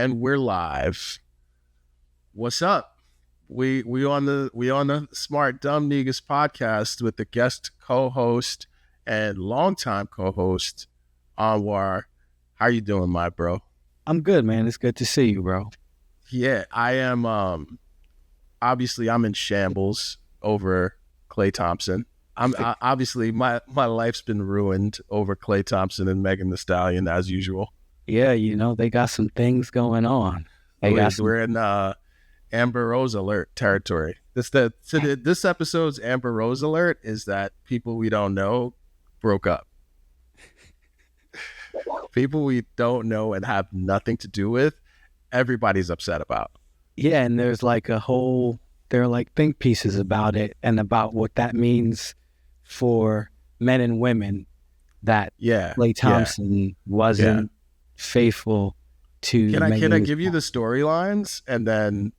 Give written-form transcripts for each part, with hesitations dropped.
And we're live. What's up? We on the Smart Dumb Negus podcast with the guest co-host and longtime co-host Anwar. How you doing, my bro? I'm good, man. It's good to see you, bro. Yeah, I am. Obviously, I'm in shambles over Klay Thompson. Obviously my life's been ruined over Klay Thompson and Meg Thee Stallion as usual. Yeah, they got some things going on. We're in Amber Rose alert territory. This episode's Amber Rose alert is that people we don't know broke up. People we don't know and have nothing to do with, everybody's upset about. Yeah, and there's like there are like think pieces about it and about what that means for men and women that Klay Thompson wasn't faithful to. Can I give you the storylines and then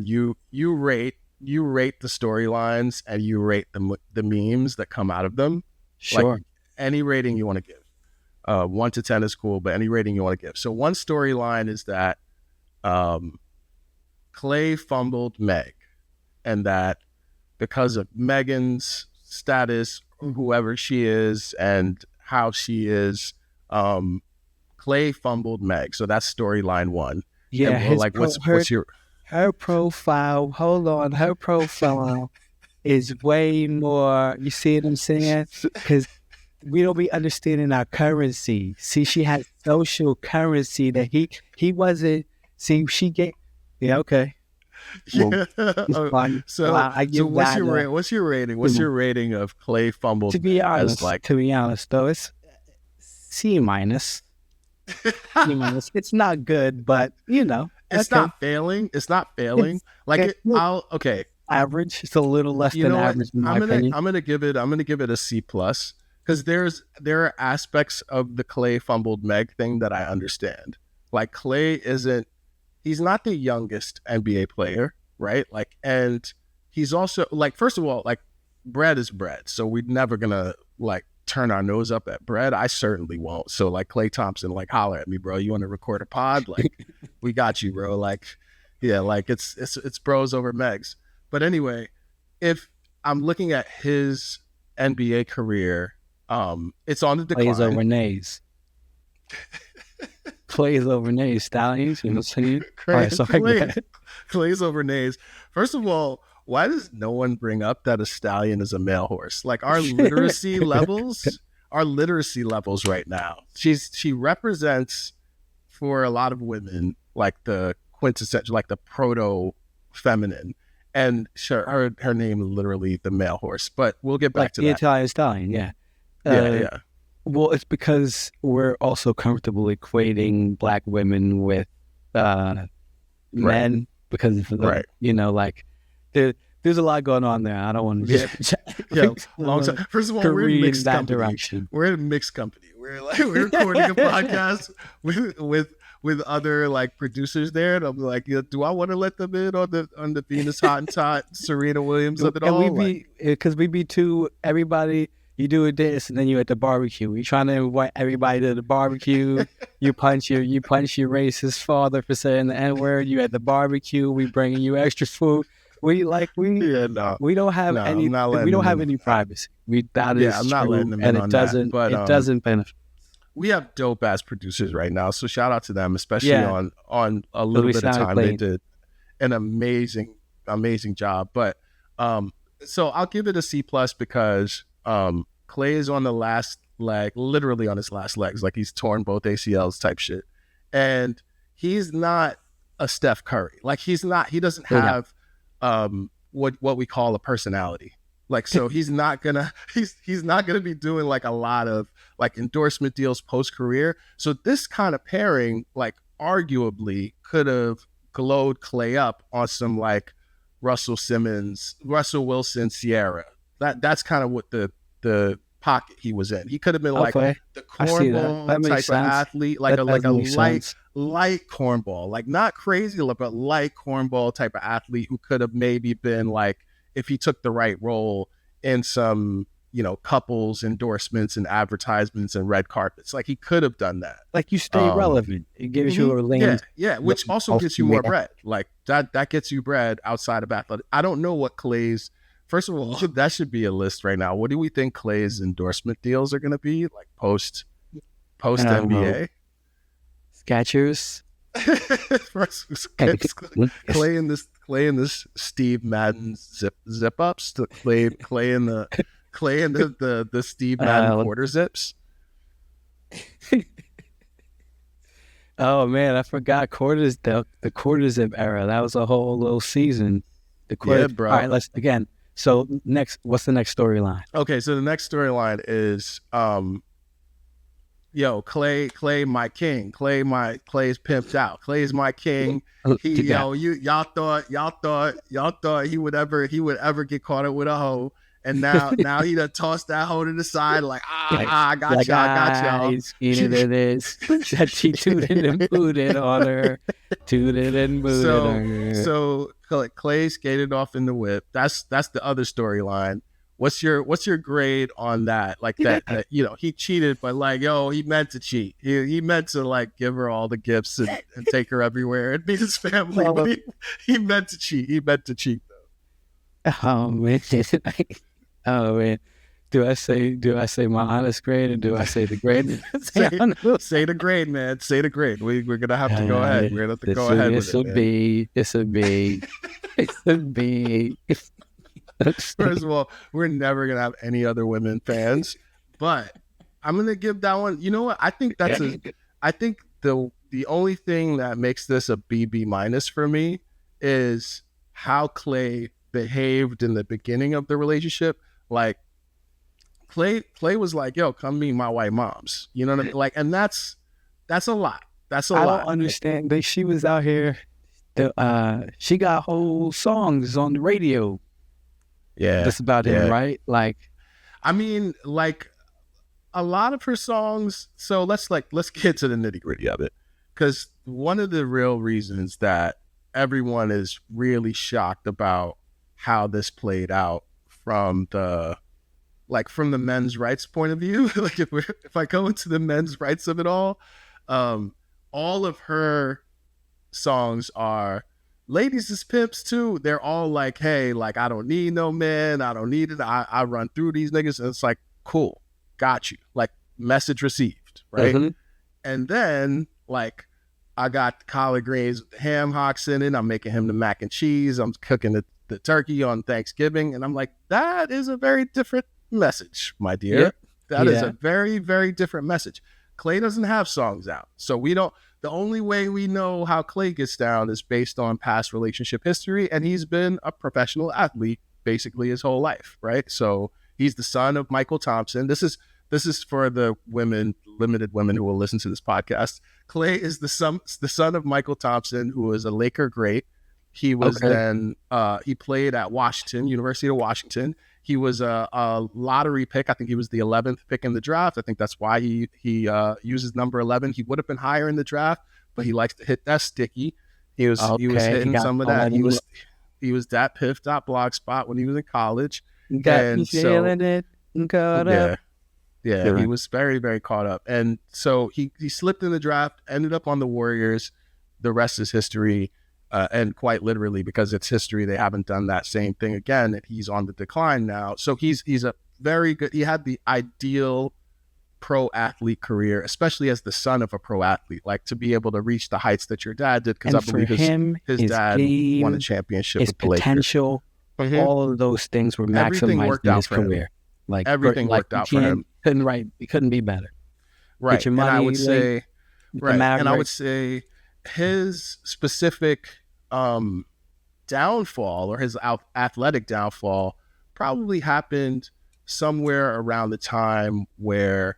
you rate the storylines and you rate the memes that come out of them? Sure. Like any rating you want to give. 1 to 10 is cool, but any rating you want to give. So one storyline is that Klay fumbled Meg, and that because of Megan's status, whoever she is and how she is, Klay fumbled Meg. So that's storyline one. Yeah, like what's your her profile? Hold on, her profile is way more. You see what I'm saying? Because we don't be understanding our currency. See, she had social currency that he wasn't. See, she get. Yeah, okay. Well, so what's your rating? What's your Mm-hmm. rating of Klay fumbled? To be honest, though, it's C minus. C minus. It's not good, but it's not failing. It's not failing. Average. It's a little less than average in my opinion. I'm gonna give it a C plus because there are aspects of the Klay fumbled Meg thing that I understand. Like Klay he's not the youngest NBA player, right? Like, and he's also like, first of all, like bread is bread. So we're never gonna like turn our nose up at bread. I certainly won't. So like Klay Thompson, like holler at me, bro. You want to record a pod? Like we got you, bro. Like, yeah, like it's bros over Megs. But anyway, if I'm looking at his NBA career, it's on the decline. Plays over nays. Plays over nays, Stallions. You know what I'm saying? Clay's over nays. First of all, why does no one bring up that a stallion is a male horse? Like our literacy levels right now. She represents for a lot of women like the quintessential, like the proto feminine, and sure, her name is literally the male horse. But we'll get back to the that. Italian stallion, yeah. Yeah. Well, it's because we're also comfortable equating black women with men because of the, like there's a lot going on there. I don't want to long time. First of all, we're in mixed company. Direction. We're in mixed company. We're recording a podcast with other like producers there, and I'm like, do I want to let them in on the Venus Hottentot, Serena Williams of it all? Because we be too everybody. You do this, and then you at the barbecue. You trying to invite everybody to the barbecue. You punch your racist father for saying the N-word. You at the barbecue. We bringing you extra food. We don't have any privacy. I'm not letting them in on that. But it doesn't benefit. We have dope ass producers right now, so shout out to them, especially on a little bit of time. They did an amazing job. But so I'll give it a C plus because Klay is on the last leg, literally on his last legs, like he's torn both ACLs type shit, and he's not a Steph Curry. Like he doesn't have what we call a personality. Like, so he's not gonna be doing like a lot of like endorsement deals post career. So this kind of pairing, like, arguably could have glowed Klay up on some like Russell Wilson, Sierra. That's kind of what the pocket he was in. He could have been like the cornball type of athlete, like a light cornball, like not crazy, but light cornball type of athlete who could have maybe been like, if he took the right role in some couples endorsements and advertisements and red carpets. Like he could have done that. Like you stay relevant. It gives you a lane. Yeah, which also gets you more bread. Like that gets you bread outside of athletic. I don't know what Klay's. First of all, that should be a list right now. What do we think Klay's endorsement deals are going to be like post NBA? Skechers. Klay in this Steve Madden zip ups. Klay in the Steve Madden quarter zips. Oh man, I forgot the quarter zip era. That was a whole little season. The quarter, bro. All right, let's again. So next, what's the next storyline? Okay, so the next storyline is Klay my king. Klay's pimped out. Klay's my king. Y'all thought he would ever get caught up with a hoe. And now he done tossed that hoe to the side like, I got y'all. He's eating it is. That she tooted and booted on her. Tooted and booted on her. So Klay skated off in the whip. That's the other storyline. What's your grade on that? Like that he cheated, but like, he meant to cheat. He meant to like give her all the gifts and take her everywhere and be his family. But he meant to cheat. He meant to cheat though. Oh man. Oh man. Do I say my honest grade or do I say the grade? Say the grade, man. Say the grade. We're gonna have to go ahead. We're gonna have to go ahead with it. This would be. First of all, we're never gonna have any other women fans, but I'm gonna give that one. You know what? I think the only thing that makes this a B minus for me is how Klay behaved in the beginning of the relationship. Like Klay was like, "Yo, come meet my white moms." You know what I mean? Like, and that's a lot. That's a lot. I don't understand. She was out here. She got whole songs on the radio. Yeah, that's about him, right? Like, I mean, like a lot of her songs. So let's get to the nitty gritty of it, because one of the real reasons that everyone is really shocked about how this played out from the men's rights point of view. Like if I go into the men's rights of it all of her songs are ladies is pimps too. They're all like, hey, like I don't need no man. I don't need it. I run through these niggas. And it's like, cool, got you. Like message received, right? Mm-hmm. And then like I got collard greens with the ham hocks in it. I'm making him the mac and cheese. I'm cooking the turkey on Thanksgiving. And I'm like, that is a very different message, my dear. Yep. That is a very, very different message. Klay doesn't have songs out. So the only way we know how Klay gets down is based on past relationship history. And he's been a professional athlete basically his whole life, right? So he's the son of Michael Thompson. This is for the limited women who will listen to this podcast. Klay is the son of Michael Thompson, who was a Laker great. He was he played at University of Washington. He was a lottery pick. I think he was the 11th pick in the draft. I think that's why he uses number 11. He would have been higher in the draft, but he likes to hit that sticky. He was hitting some of that. He was that piff.blogspot when he was in college. Feeling it. Caught up. Yeah, he was very, very caught up. And so he slipped in the draft, ended up on the Warriors. The rest is history. And quite literally, because it's history, they haven't done that same thing again, and he's on the decline now. So he's a very good. He had the ideal pro athlete career, especially as the son of a pro athlete, like to be able to reach the heights that your dad did. Because I believe his dad won a championship. His potential, all of those things were maximized in his career. Like everything worked out for him. It couldn't be better. Right, Get your money, and I would say his specific downfall, or his athletic downfall, probably happened somewhere around the time where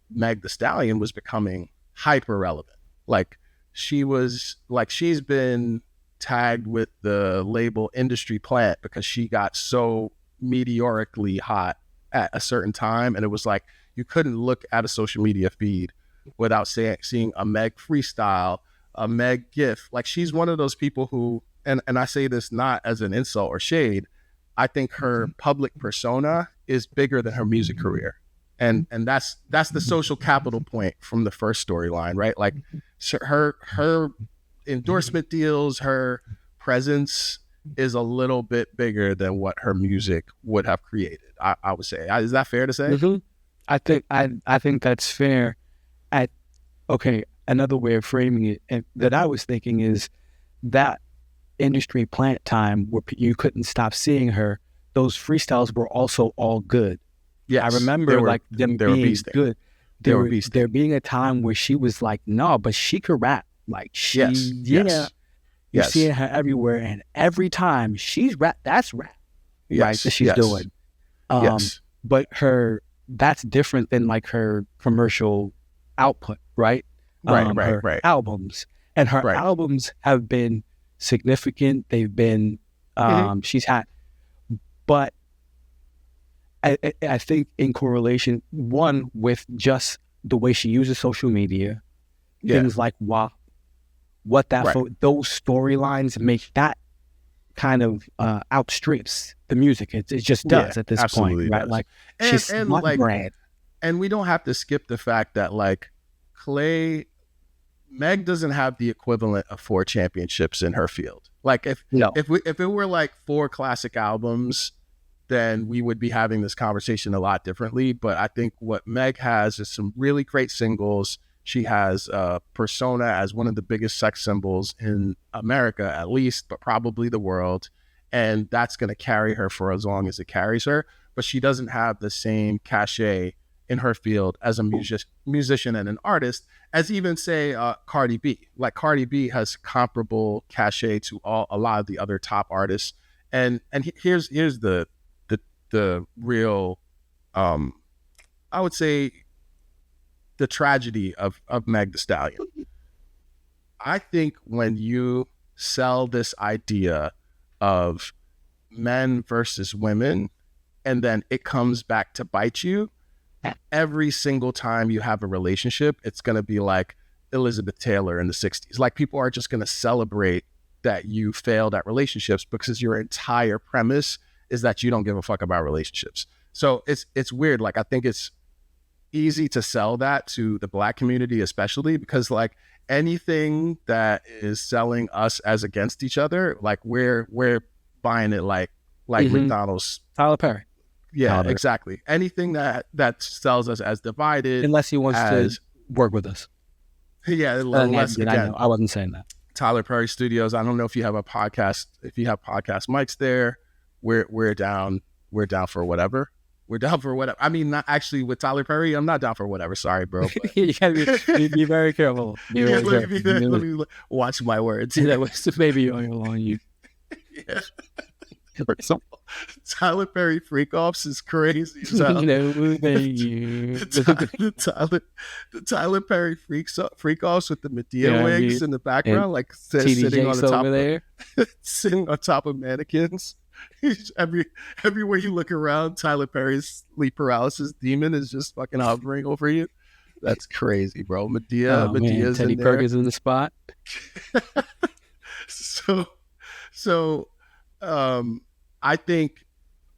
Meg Thee Stallion was becoming hyper relevant. Like she's been tagged with the label industry plant because she got so meteorically hot at a certain time, and it was like you couldn't look at a social media feed without seeing a Meg freestyle, a Meg gif. Like she's one of those people who, and I say this not as an insult or shade, I think her public persona is bigger than her music career. And that's the social capital point from the first storyline, right? Like, so her endorsement deals, her presence is a little bit bigger than what her music would have created. I would say. Is that fair to say? Mm-hmm. I think that's fair. Okay, another way of framing it that I was thinking is that industry plant time where you couldn't stop seeing her. Those freestyles were also all good. Yes, I remember them being good. There being a time where she was like, no, but she could rap. Like you're seeing her everywhere, and every time she's rap, that's rap, right? That she's doing. But that's different than like her commercial output, right? Her albums, and her albums have been significant. They've been, she's had, but I think in correlation, one with just the way she uses social media, things like WAP, those storylines make that kind of outstrips the music. It just does at this point, right? Does. Like she's not like brand. And we don't have to skip the fact that like Meg doesn't have the equivalent of 4 championships in her field. Like if it were like 4 classic albums, then we would be having this conversation a lot differently. But I think what Meg has is some really great singles. She has persona as one of the biggest sex symbols in America, at least, but probably the world. And that's going to carry her for as long as it carries her. But she doesn't have the same cachet in her field as a musician and an artist as even, say, Cardi B. Like Cardi B has comparable cachet to a lot of the other top artists. And here's the real, I would say, the tragedy of Meg Thee Stallion. I think when you sell this idea of men versus women, and then it comes back to bite you, every single time you have a relationship, it's going to be like Elizabeth Taylor in the 60s. Like people are just going to celebrate that you failed at relationships because your entire premise is that you don't give a fuck about relationships. So it's weird. Like I think it's easy to sell that to the Black community, especially because like anything that is selling us as against each other, like we're buying it like McDonald's. Tyler Perry. Yeah, exactly. Anything that sells us as divided, unless he wants to work with us. Yeah, unless again, I wasn't saying that. Tyler Perry Studios. I don't know if you have a podcast. If you have podcast mics there, we're down. We're down for whatever. We're down for whatever. I mean, not actually with Tyler Perry. I'm not down for whatever. Sorry, bro. You gotta be very careful. Let me watch my words. Yeah, maybe on you. Yeah. Tyler Perry freak-offs is crazy. No, thank you. The Tyler Perry freak-offs with the Medea wigs in the background, like sitting on the top there, sitting on top of mannequins. Everywhere you look around, Tyler Perry's sleep paralysis demon is just fucking hovering over you. That's crazy, bro. Medea's Teddy in there. Perkins in the spot. So I think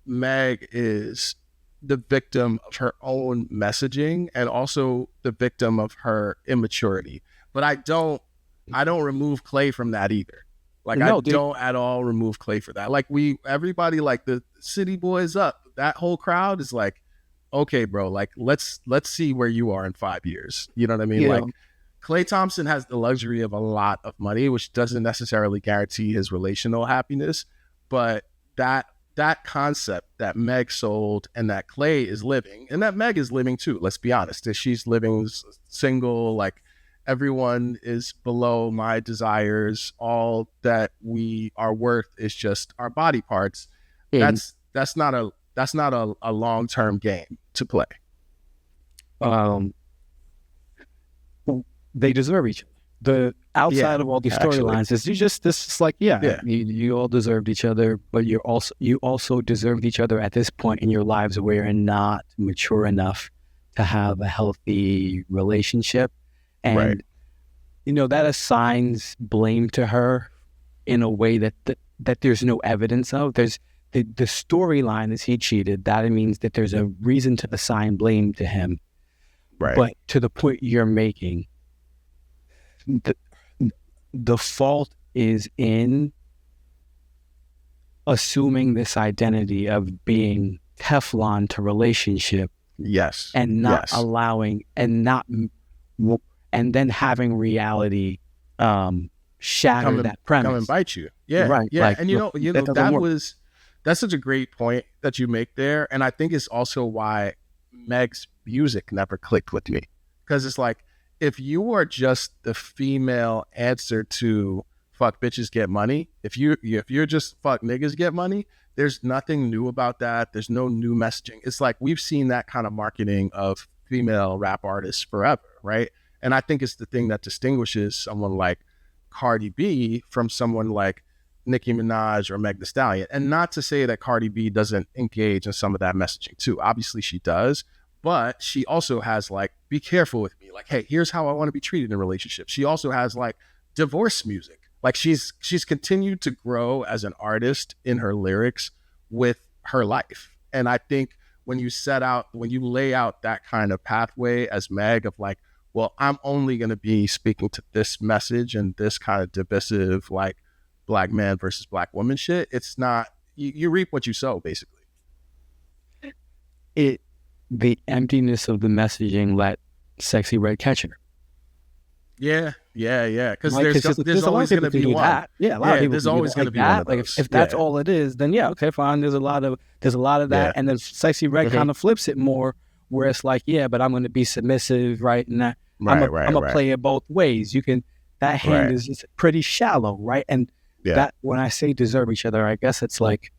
Meg is the victim of her own messaging and also the victim of her immaturity. But I don't remove Klay from that either. Like I don't at all remove Klay for that. Like everybody, like the City Boys Up, that whole crowd is like, okay, bro, like let's see where you are in 5 years. You know what I mean? Like Klay Thompson has the luxury of a lot of money, which doesn't necessarily guarantee his relational happiness. But that concept that Meg sold and that Klay is living, and that Meg is living too, let's be honest, that she's living single, like everyone is below my desires, all that we are worth is just our body parts. That's not a long-term game to play. They deserve each other. The outside of all these storylines is you all deserved each other, but you also deserved each other at this point in your lives where you're not mature enough to have a healthy relationship. And that assigns blame to her in a way that there's no evidence of. the storyline is he cheated. That means that there's a reason to assign blame to him. Right. But to the point you're making, the fault is in assuming this identity of being Teflon to relationship. Yes. And not allowing, and then having reality shatter that premise. Come and bite you. Yeah. Right. Yeah. Like, and that's such a great point that you make there. And I think it's also why Meg's music never clicked with me. Because it's like, if you are just the female answer to fuck bitches get money, if you're just fuck niggas get money, there's nothing new about that. There's no new messaging. It's like we've seen that kind of marketing of female rap artists forever, right? And I think it's the thing that distinguishes someone like Cardi B from someone like Nicki Minaj or Meg Thee Stallion. And not to say that Cardi B doesn't engage in some of that messaging too. Obviously she does, but she also has like, be careful with me. Like, hey, here's how I want to be treated in a relationship. She also has like divorce music. Like she's continued to grow as an artist in her lyrics with her life. And I think when you lay out that kind of pathway as Meg of like, well, I'm only going to be speaking to this message and this kind of divisive, like black man versus black woman shit. It's not, you reap what you sow, basically. The emptiness of the messaging let Sexy Red catch her. Yeah. Because right? there's always going to be one. That. Yeah, a lot of people. There's always going to be that. one. Like if that's all it is, then yeah, okay, fine. There's a lot of that, Yeah. and then Sexy Red kind of flips it more, where it's like, yeah, but I'm going to be submissive, right? And that I'm gonna play it both ways. You can. That hand is just pretty shallow, right? And that when I say deserve each other, I guess it's like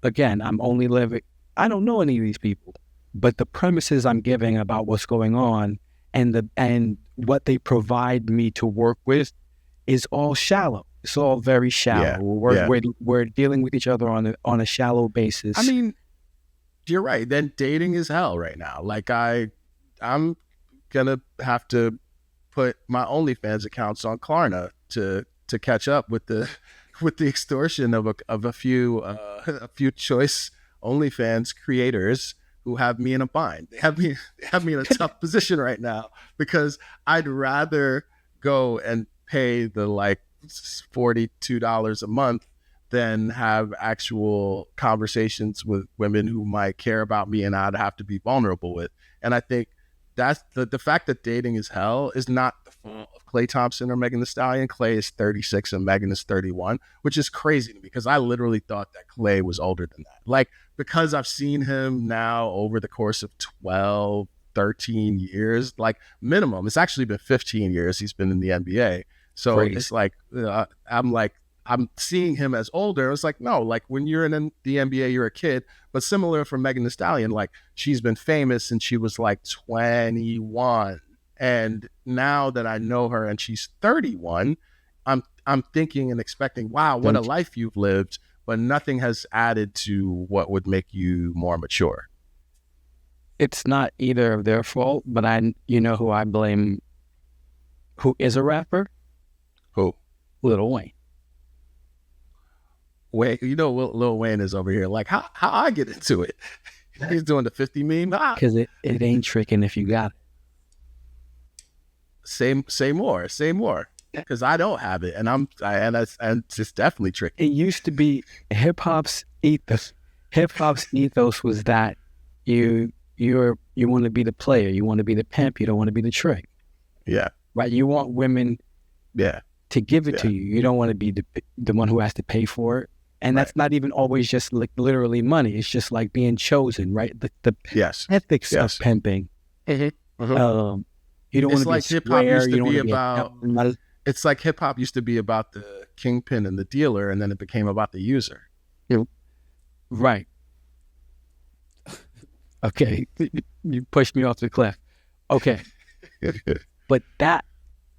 again, I'm only living. I don't know any of these people, but the premises I'm giving about what's going on and what they provide me to work with is all shallow. It's all very shallow. Yeah. We're dealing with each other on a shallow basis. I mean, you're right. Then dating is hell right now. Like I'm gonna have to put my OnlyFans accounts on Klarna to catch up with the extortion of a few choice OnlyFans creators who have me in a bind. They have me in a tough position right now because I'd rather go and pay the like $42 a month than have actual conversations with women who might care about me and I'd have to be vulnerable with. And I think that's the fact that dating is hell is not the fault of Klay Thompson or Megan Thee Stallion. Klay is 36 and Megan is 31, which is crazy to me because I literally thought that Klay was older than that. Like, because I've seen him now over the course of 12, 13 years, like minimum, it's actually been 15 years he's been in the NBA. So crazy. It's like, I'm seeing him as older. It's like, no, like when you're in the NBA, you're a kid. But similar for Megan Thee Stallion, like she's been famous since she was like 21. And now that I know her and she's 31, I'm thinking and expecting, wow, what a life you've lived. But nothing has added to what would make you more mature. It's not either of their fault, but who I blame, who is a rapper? Who? Lil Wayne. Wayne, Lil Wayne is over here. Like, how I get into it? He's doing the 50 meme. Because it ain't tricking if you got it. Say more. Because I don't have it, and it's definitely tricky. It used to be hip hop's ethos. Hip hop's ethos was that you want to be the player, you want to be the pimp, you don't want to be the trick. Yeah. Right. You want women. Yeah. To give it to you. You don't want to be the one who has to pay for it. And that's not even always just like literally money. It's just like being chosen, right? The ethics of pimping. Mm-hmm. You don't want to like be square. You don't want to be about. It's like hip hop used to be about the kingpin and the dealer, and then it became about the user. Yeah. Right. Okay, you pushed me off the cliff. Okay, but that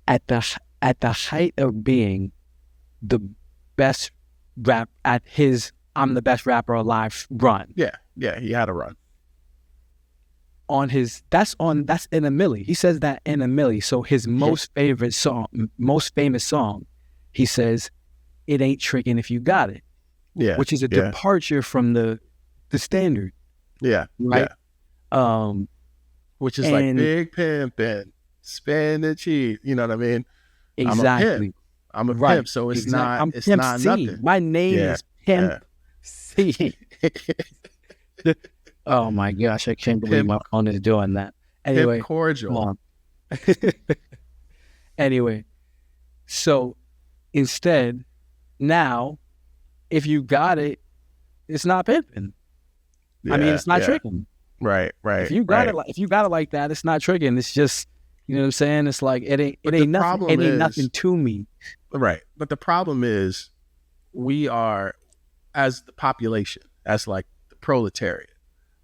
at the height of being the best I'm the best rapper alive run. Yeah, he had a run. That's in a milli. He says that in a milli. So his most famous song, he says, "It ain't tricking if you got it." Yeah. which is a departure from the standard. Yeah. Right. Yeah. Which is like big pimpin', spin the cheese. You know what I mean? Exactly. I'm a pimp, so it's not. I'm it's Pimp not C. nothing. My name is Pimp C. Oh my gosh, I can't believe my phone is doing that. Anyway, Pimp cordial. Anyway, so instead, now, if you got it, it's not pimping. I mean, it's not tricking. Right. If you got it like that, it's not tricking. It's just, you know what I'm saying? It's like it ain't nothing. It ain't nothing to me. Right. But the problem is, we are, as the population, as like the proletariat,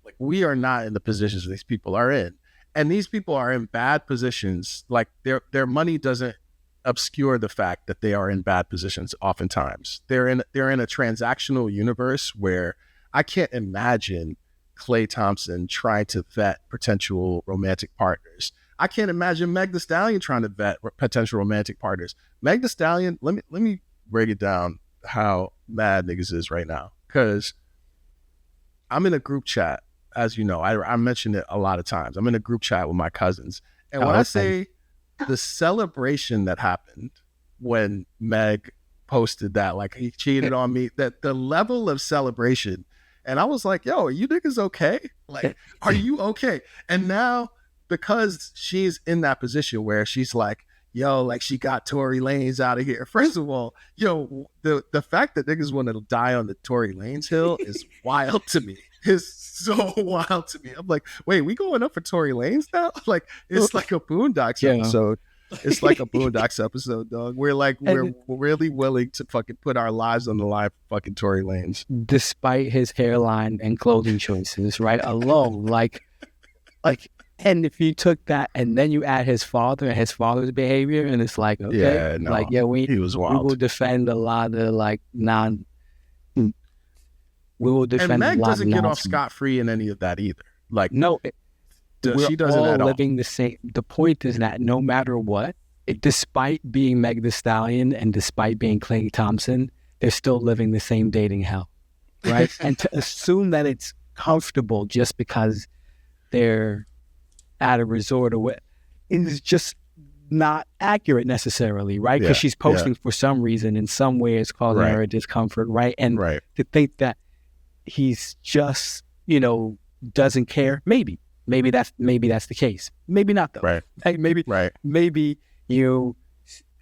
like we are not in the positions these people are in, and these people are in bad positions. Like their money doesn't obscure the fact that they are in bad positions. Oftentimes, they're in a transactional universe where I can't imagine Klay Thompson trying to vet potential romantic partners. I can't imagine Meg Thee Stallion trying to vet potential romantic partners. Meg Thee Stallion, let me break it down how mad niggas is right now, because I'm in a group chat, as you know. I mentioned it a lot of times. I'm in a group chat with my cousins, and when I say the celebration that happened when Meg posted that, like he cheated on me, that the level of celebration, and I was like, yo, are you niggas okay? Like, are you okay? And now, because she's in that position where she's like, yo, like she got Tory Lanez out of here. First of all, yo, the fact that niggas want to die on the Tory Lanez hill is wild to me. It's so wild to me. I'm like, wait, we going up for Tory Lanez now? Like, it's like a Boondocks episode. It's like a Boondocks episode, dog. We're like, we're really willing to fucking put our lives on the line for fucking Tory Lanez. Despite his hairline and clothing choices, right? Alone, like, and if you took that and then you add his father and his father's behavior, and it's like, okay, he was wild. We will defend a lot of like we will defend. And Meg doesn't get off nonsense. scot-free in any of that either. Like, no, she doesn't all at all. living the same. The point is that no matter what, despite being Meg Thee Stallion and despite being Klay Thompson, they're still living the same dating hell, right? And to assume that it's comfortable just because they're at a resort or what is just not accurate necessarily, right? Because she's posting for some reason, in some way it's causing her a discomfort, right? And to think that he's just, doesn't care, maybe that's the case. Maybe not though. Right. Like maybe you,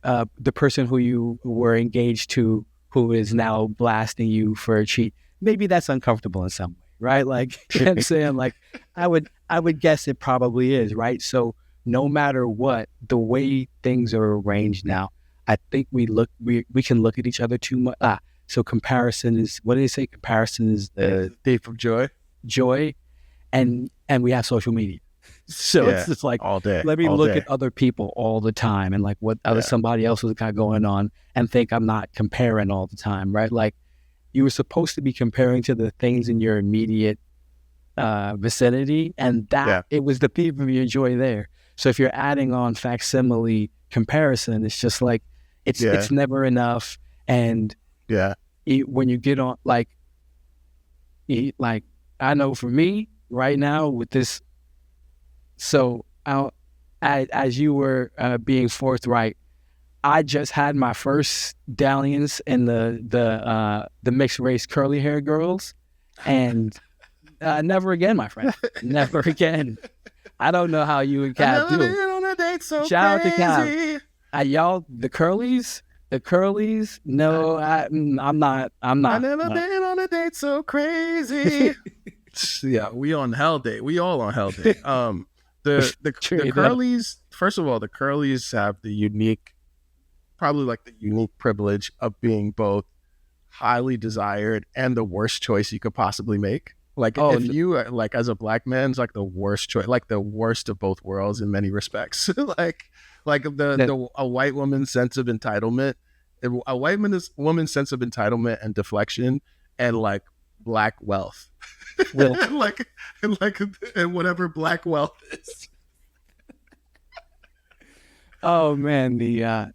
the person who you were engaged to, who is now blasting you for a cheat, maybe that's uncomfortable in some way, right? Like, you know what I'm saying? Like, I would guess it probably is, right? So no matter what, the way things are arranged now, I think we can look at each other too much. So comparison is, what do they say? Comparison is the thief of joy. And we have social media. So it's just like, all day. Let me look at other people all the time and like what somebody else has got going on, and think I'm not comparing all the time, right? Like, you were supposed to be comparing to the things in your immediate vicinity, and that it was the thief of your joy there. So if you're adding on facsimile comparison, it's just like it's never enough. And when you get on like I know for me right now with this, so as you were being forthright, I just had my first dalliance in the mixed race curly hair girls, and never again, my friend. Never again. I don't know how you and Cap do. On a date so Shout crazy. out to Cap. Y'all, the curlies. No, I'm not. I never been on a date so crazy. Yeah, we on hell day. We all on hell day. The curlies. First of all, the curlies have the unique, probably like the unique privilege of being both highly desired and the worst choice you could possibly make. Like, if you are, like, as a black man, it's like the worst choice, like the worst of both worlds in many respects. like a white woman's sense of entitlement, woman's sense of entitlement and deflection, and like black wealth, and whatever black wealth is. Oh man, the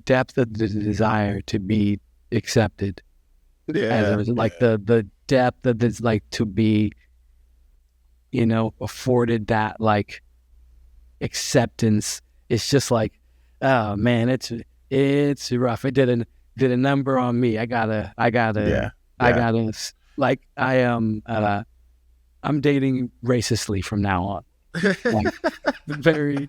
depth of the desire to be accepted Like the depth of this, like to be, afforded that like acceptance. It's just like, oh man, it's rough. It did a number on me. I gotta like I am. I'm dating racistly from now on. Like, very,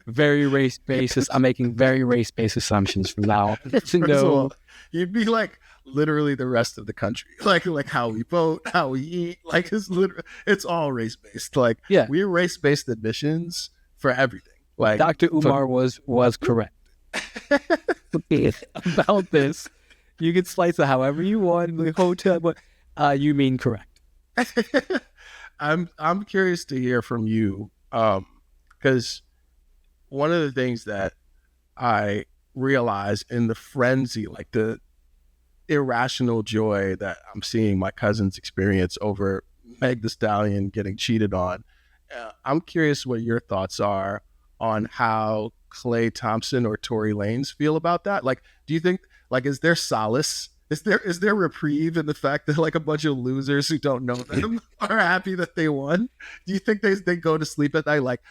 very race-based. I'm making very race-based assumptions from now on. First of all, you'd be like literally the rest of the country. Like how we vote, how we eat. Like it's all race-based. Like we're race-based admissions for everything. Like Dr. Umar was correct about this. You can slice it however you want. The hotel, but you mean correct. I'm curious to hear from you, because one of the things that I realize in the frenzy, like the irrational joy that I'm seeing my cousins experience over Meg Thee Stallion getting cheated on, I'm curious what your thoughts are on how Klay Thompson or Tory Lanez feel about that. Like, do you think, like, is there solace? Is there reprieve in the fact that like a bunch of losers who don't know them are happy that they won? Do you think they go to sleep at night like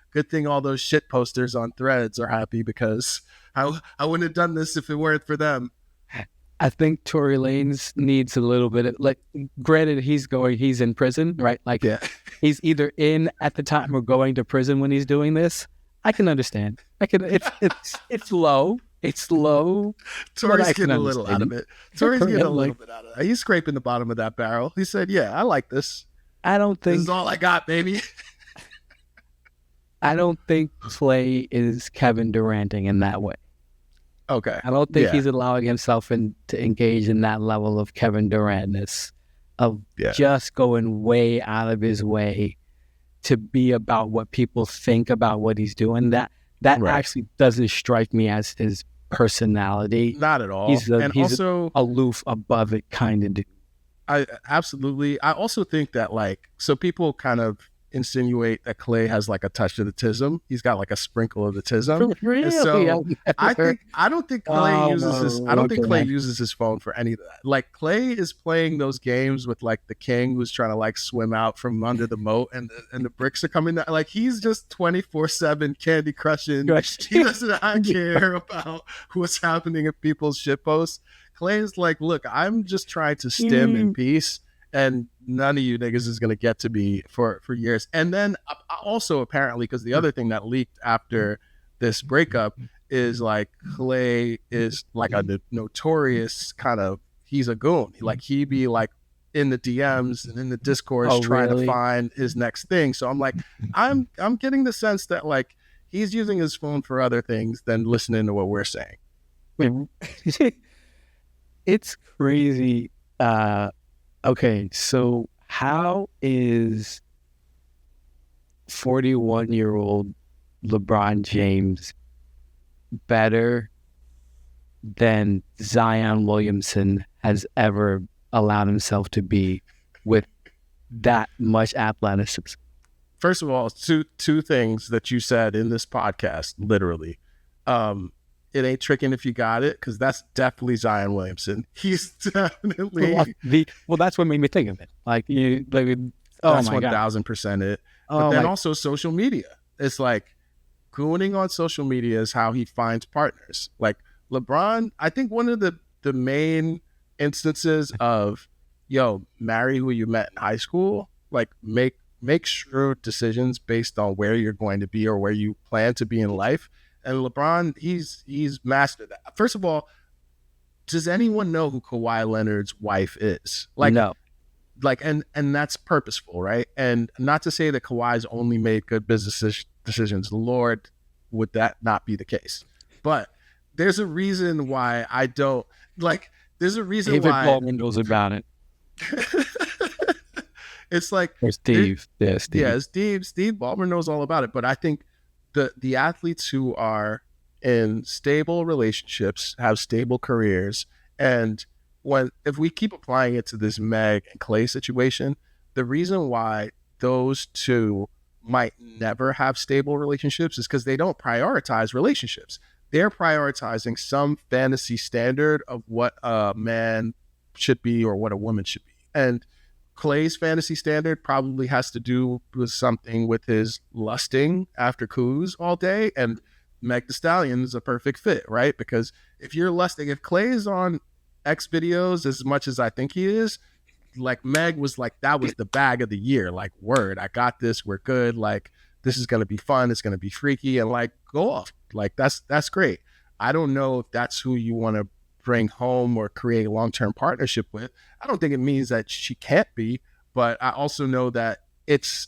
good thing all those shit posters on Threads are happy because I wouldn't have done this if it weren't for them? I think Tory Lanez needs a little bit of, like, granted he's in prison, right? Like he's either in at the time or going to prison when he's doing this. I can understand. It's low. It's low. Tory's getting a little out of it. Tory's getting a little bit out of it. He's scraping the bottom of that barrel. He said, yeah, I like this. I don't think... This is all I got, baby. I don't think Klay is Kevin Duranting in that way. Okay. I don't think he's allowing himself to engage in that level of Kevin Durantness, of just going way out of his way to be about what people think about what he's doing. That actually doesn't strike me as his personality. Not at all. He's also aloof, above it kind of dude. Absolutely. I also think that, like, so people kind of insinuate that Klay has like a touch of the tism. He's got like a sprinkle of the tism. Really? And so I don't think Klay uses his phone for any of that. Like, Klay is playing those games with like the king who's trying to like swim out from under the moat and the bricks are coming down. Like, he's just 24/7 Candy Crushing. He doesn't care about what's happening in people's shitposts. Klay is like, look, I'm just trying to stem in peace, and none of you niggas is going to get to me for years. And then also apparently, because the other thing that leaked after this breakup is like Klay is like a notorious kind of, he's a goon. Like, he be like in the DMs and in the discourse trying to find his next thing. So I'm like, I'm getting the sense that like he's using his phone for other things than listening to what we're saying. It's crazy. Okay, so how is 41-year-old LeBron James better than Zion Williamson has ever allowed himself to be with that much athleticism? First of all, two things that you said in this podcast, literally. It ain't tricking if you got it, because that's definitely Zion Williamson. He's definitely that's what made me think of it. Like, that's 1,000% it. But then also social media. It's like gooning on social media is how he finds partners. Like LeBron, I think one of the main instances of marry who you met in high school. Like, make shrewd decisions based on where you're going to be or where you plan to be in life. And LeBron, he's mastered that. First of all, does anyone know who Kawhi Leonard's wife is? Like, no. Like, and that's purposeful, right? And not to say that Kawhi's only made good business decisions. Lord, would that not be the case? But there's a reason why I don't like. There's a reason David why. David Baldwin knows about it. It's like Steve. Steve Ballmer knows all about it. But I think the athletes who are in stable relationships have stable careers, and if we keep applying it to this Meg and Klay situation, the reason why those two might never have stable relationships is because they don't prioritize relationships. they're prioritizing some fantasy standard of what a man should be or what a woman should be. And Klay's fantasy standard probably has to do with something with his lusting after coups all day. And Meg Thee Stallion is a perfect fit, right? Because if you're lusting, if Klay is on X videos as much as I think he is, like Meg was like, that was the bag of the year. Like, word, I got this. We're good. Like, this is going to be fun. It's going to be freaky and like go off. Like, that's great. I don't know if that's who you want to bring home or create a long-term partnership with. I don't think it means that she can't be, but I also know that it's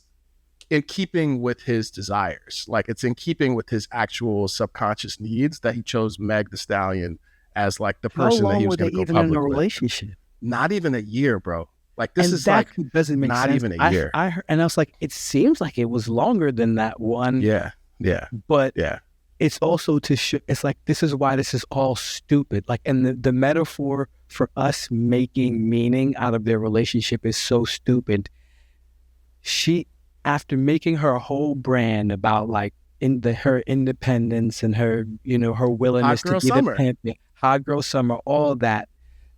in keeping with his desires. Like, it's in keeping with his actual subconscious needs that he chose Meg Thee Stallion as like the person that he was going to go public with. How long were they even in a relationship? Not even a year, bro. Like, this is that like doesn't make not sense. even a year. I heard, and I was like, it seems like it was longer than that one. Yeah. But yeah, it's also to show. It's like, this is why this is all stupid. Like, and the metaphor for us making meaning out of their relationship is so stupid. She, after making her whole brand about like her independence and her, her willingness to be the pimp, hot girl summer, all that,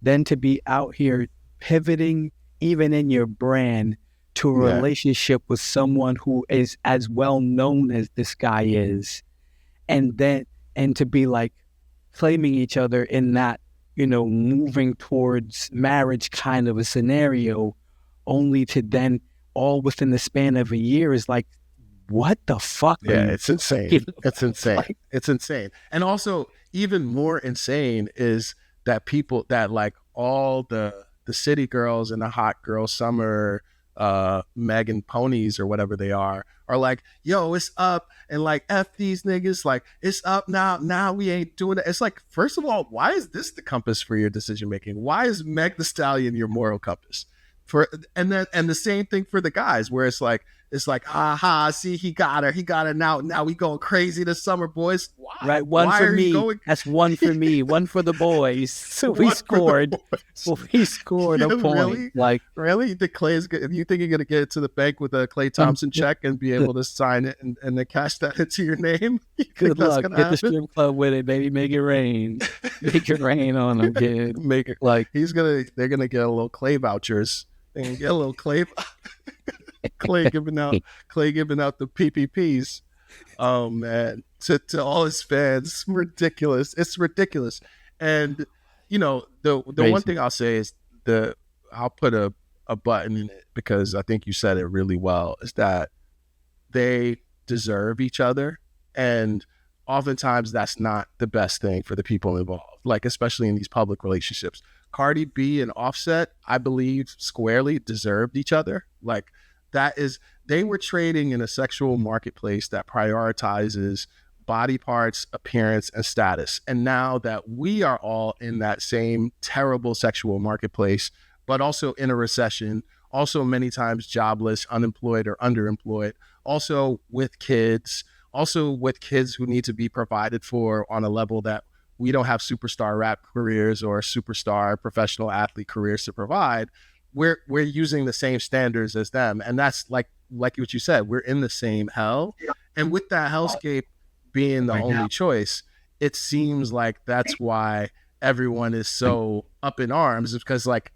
then to be out here pivoting even in your brand to a relationship with someone who is as well known as this guy is, and to be like claiming each other in that, moving towards marriage kind of a scenario, only to then all within the span of a year is like, what the fuck? Yeah, it's insane. It's insane. Like, it's insane. And also, even more insane is that people that like all the city girls and the hot girl summer Megan ponies or whatever they are like, yo, it's up, and like, F these niggas, like, it's up now we ain't doing it. It's like, first of all, why is this the compass for your decision making? Why is Meg Thee Stallion your moral compass? And the same thing for the guys, where it's like, aha, see, he got her now we going crazy this summer, boys. Why? Right, one for me. That's one for me, one for the boys. So we scored. Well, we scored a point. Really? Like, really? You think you think you're gonna get it to the bank with a Klay Thompson check and be able to sign it and then cash that into your name? Good luck. Get the strip club with it, baby. Make it rain. Make it rain on them, kid. Make it like they're gonna get a little Klay vouchers. They can get a little Klay. Klay giving out the PPPs. Oh man, to all his fans, it's ridiculous. And the one thing I'll say is I'll put a button in it, because I think you said it really well, is that they deserve each other, and oftentimes that's not the best thing for the people involved, like especially in these public relationships. Cardi B and Offset, I believe, squarely deserved each other. Like, they were trading in a sexual marketplace that prioritizes body parts, appearance, and status. And now that we are all in that same terrible sexual marketplace, but also in a recession, also many times jobless, unemployed, or underemployed, also with kids who need to be provided for on a level that we don't have superstar rap careers or superstar professional athlete careers to provide. We're using the same standards as them. And that's like what you said, we're in the same hell. And with that hellscape being the only choice, it seems like that's why everyone is so up in arms, because like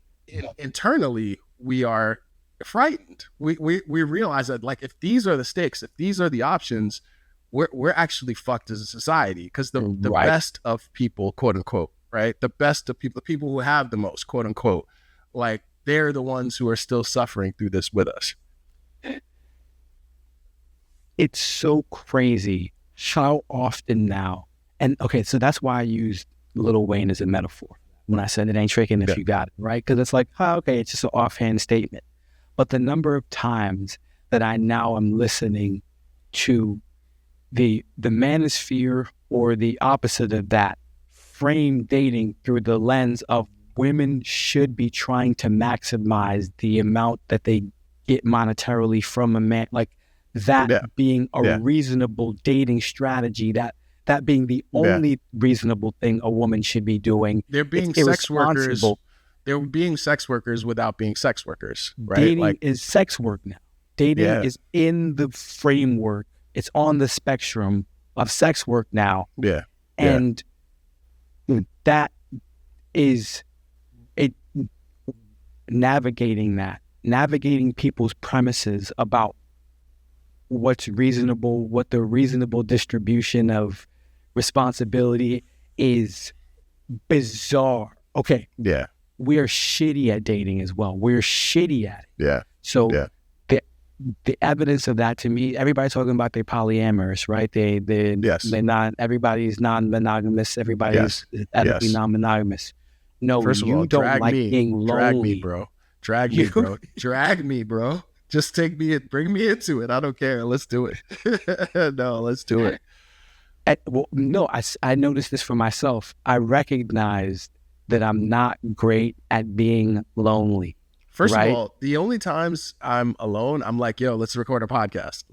internally we are frightened. We realize that, like, if these are the stakes, if these are the options, we're actually fucked as a society, because the best of people, quote unquote, right? The best of people, the people who have the most, quote unquote, like, they're the ones who are still suffering through this with us. It's so crazy how often now, and okay, so that's why I used Lil Wayne as a metaphor when I said it ain't tricking if you got it, right? Because it's like, okay, it's just an offhand statement. But the number of times that I now am listening to the manosphere, or the opposite of that, frame dating through the lens of women should be trying to maximize the amount that they get monetarily from a man, like that being a reasonable dating strategy, that being the only reasonable thing a woman should be doing. They're being sex workers. They're being sex workers without being sex workers, right? Dating is sex work now. Dating is in the framework. It's on the spectrum of sex work now. Yeah. And that is it. Navigating people's premises about what's reasonable, what the reasonable distribution of responsibility is bizarre. Okay. Yeah. We are shitty at dating as well. We're shitty at it. Yeah. So the evidence of that to me, everybody's talking about they're polyamorous, right? They're not, everybody's non-monogamous, everybody's ethically non-monogamous. No, first of all, don't like being lonely. Drag me, bro. Just take me in, bring me into it. I don't care. Let's do it. No, let's do it. I noticed this for myself. I recognized that I'm not great at being lonely. First of all, the only times I'm alone, I'm like, yo, let's record a podcast.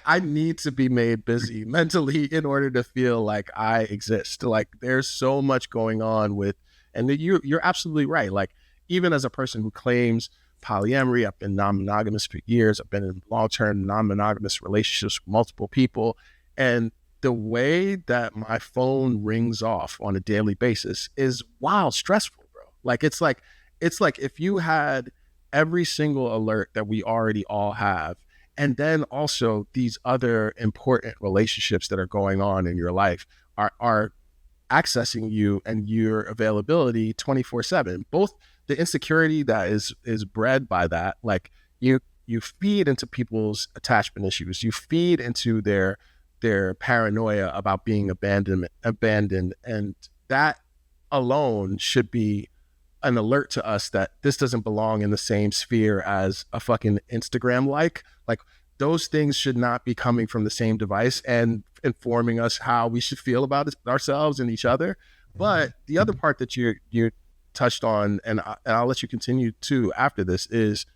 I need to be made busy mentally in order to feel like I exist. Like, there's so much going on with, and you're absolutely right. Like, even as a person who claims polyamory, I've been non-monogamous for years. I've been in long-term non-monogamous relationships with multiple people. And the way that my phone rings off on a daily basis is wild stressful, bro. It's like if you had every single alert that we already all have, and then also these other important relationships that are going on in your life are accessing you and your availability 24/7. Both the insecurity that is bred by that, like you feed into people's attachment issues, you feed into their paranoia about being abandoned, and that alone should be an alert to us that this doesn't belong in the same sphere as a fucking Instagram like those things should not be coming from the same device and informing us how we should feel about ourselves and each other. But the other part that you touched on, and I'll let you continue too after this, is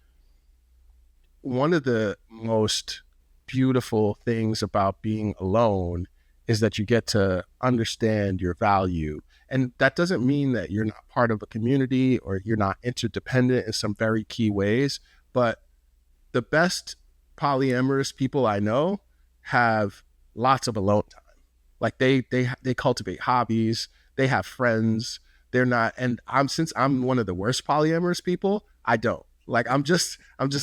one of the most beautiful things about being alone is that you get to understand your value. And that doesn't mean that you're not part of a community or you're not interdependent in some very key ways, but the best polyamorous people I know have lots of alone time. Like they cultivate hobbies, they have friends, they're not, and since I'm one of the worst polyamorous people, I don't. Like, I'm just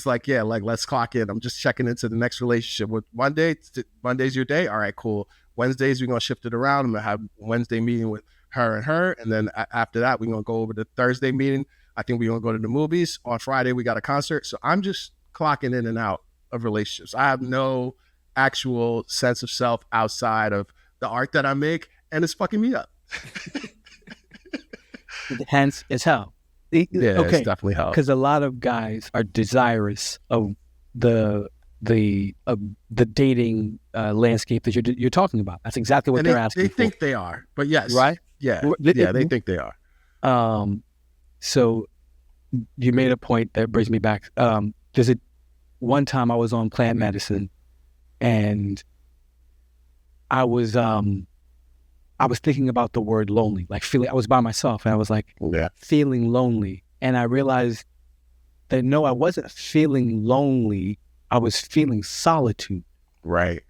like, yeah, like, let's clock in. I'm just checking into the next relationship. With Monday's your day. All right, cool. Wednesdays, we're going to shift it around. I'm going to have Wednesday meeting with her and her. And then after that, we're going to go over to Thursday meeting. I think we're going to go to the movies. On Friday, we got a concert. So I'm just clocking in and out of relationships. I have no actual sense of self outside of the art that I make. And it's fucking me up. Hence, it's hell. Yeah, okay. It's definitely hell. Because a lot of guys are desirous of the dating landscape that you're talking about. That's exactly what they're asking. They think they are, but yes, right? Yeah, they think they are. So you made a point that brings me back. There's one time I was on plant medicine, and I was thinking about the word lonely, like feeling. I was by myself, and I was like, feeling lonely. And I realized that no, I wasn't feeling lonely. I was feeling solitude. Right.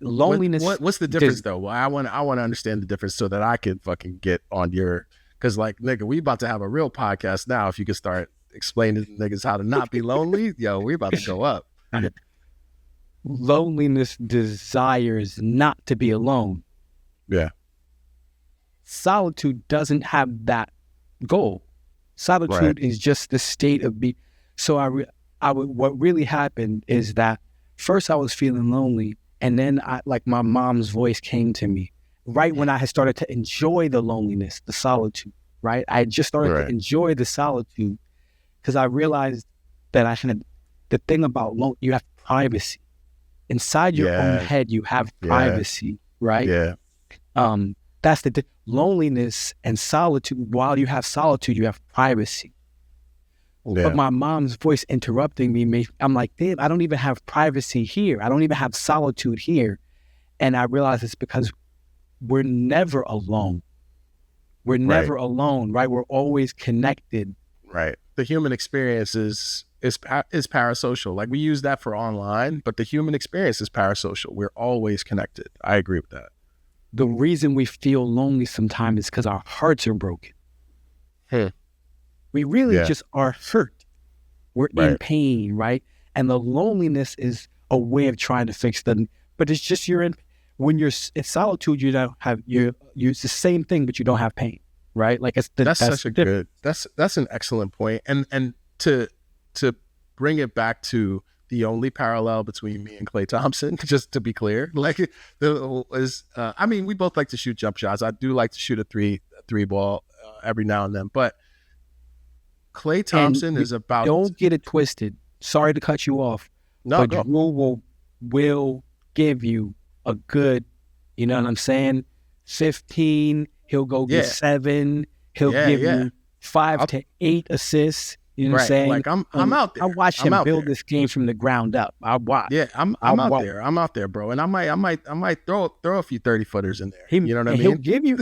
Loneliness. What's the difference though? Well, I want to understand the difference so that I can fucking get on your. Because like, nigga, we about to have a real podcast now. If you could start explaining to niggas how to not be lonely, yo, we about to go up. Loneliness desires not to be alone. Yeah. Solitude doesn't have that goal. Solitude is just the state of being. So what really happened is that first I was feeling lonely, and then my mom's voice came to me right when I had started to enjoy the loneliness, the solitude, right? I had just started to enjoy the solitude because I realized that I had the thing about you have privacy. Inside your own head, you have privacy, right? Yeah. That's the loneliness and solitude. While you have solitude, you have privacy. Yeah. But my mom's voice interrupting me, I'm like, damn, I don't even have privacy here. I don't even have solitude here. And I realized it's because we're never alone. We're never alone, right? We're always connected. Right. The human experience is parasocial. Like, we use that for online, but the human experience is parasocial. We're always connected. I agree with that. the reason we feel lonely sometimes is because our hearts are broken. We really just are hurt. We're in pain, right? And the loneliness is a way of trying to fix them. But it's just when you're in solitude, you don't have it's the same thing, but you don't have pain, right? Like that's an excellent point. And to bring it back to the only parallel between me and Klay Thompson, just to be clear, like I mean, we both like to shoot jump shots. I do like to shoot a three ball every now and then, but Klay Thompson is about. Don't get it twisted. Sorry to cut you off. No, but Drew will give you a good, you know what I'm saying? 15. He'll go get 7. He'll give you 5 to 8 assists. You know what I'm saying? Like I'm out there. I watch him build this game from the ground up. I watch. Yeah, I'm out there. I'm out there, bro. And I might throw a few 30-footers in there. You know what I mean? He'll give you.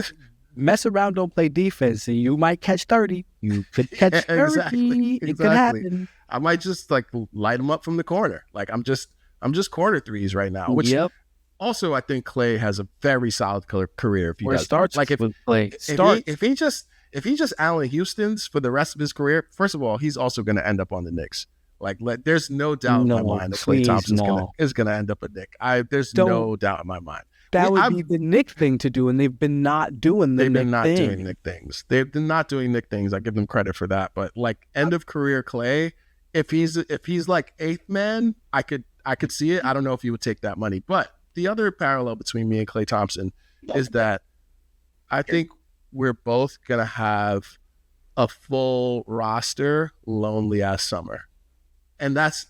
Mess around, don't play defense, and you might catch 30. You could catch 30. Exactly. It could happen. I might just like light him up from the corner. Like I'm just corner threes right now. Which also I think Klay has a very solid career. If he does, starts like with Klay, if he just Allen Houston's for the rest of his career, first of all, he's also going to end up on the Knicks. Like there's no doubt in my mind that Klay Thompson is going to end up a Knick. There's no doubt in my mind. That would be the Knick thing to do, and they've been not doing the Knick thing. They've been not doing Knick things. They've been not doing Knick things. I give them credit for that. But like end of career Klay, if he's like 8th man, I could see it. I don't know if he would take that money. But the other parallel between me and Klay Thompson is that I think we're both gonna have a full roster lonely ass summer, and that's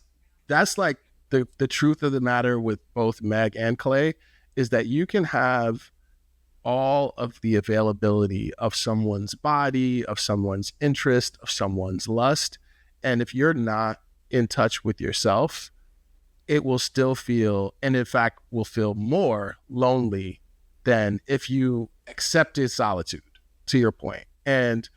like the truth of the matter with both Meg and Klay. Is that you can have all of the availability of someone's body, of someone's interest, of someone's lust. And if you're not in touch with yourself, it will still feel, and in fact will feel more lonely than if you accepted solitude, to your point. And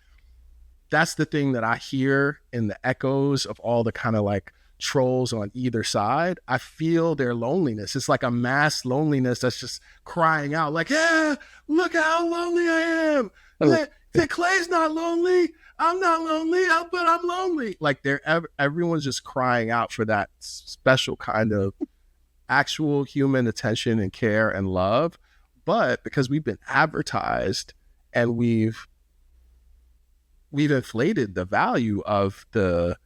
that's the thing that I hear in the echoes of all the kind of like trolls on either side. I feel their loneliness. It's like a mass loneliness that's just crying out like, yeah, look how lonely I am. Klay's not lonely. I'm not lonely, but I'm lonely. Like everyone's just crying out for that special kind of actual human attention and care and love. But because we've been advertised and we've inflated the value of the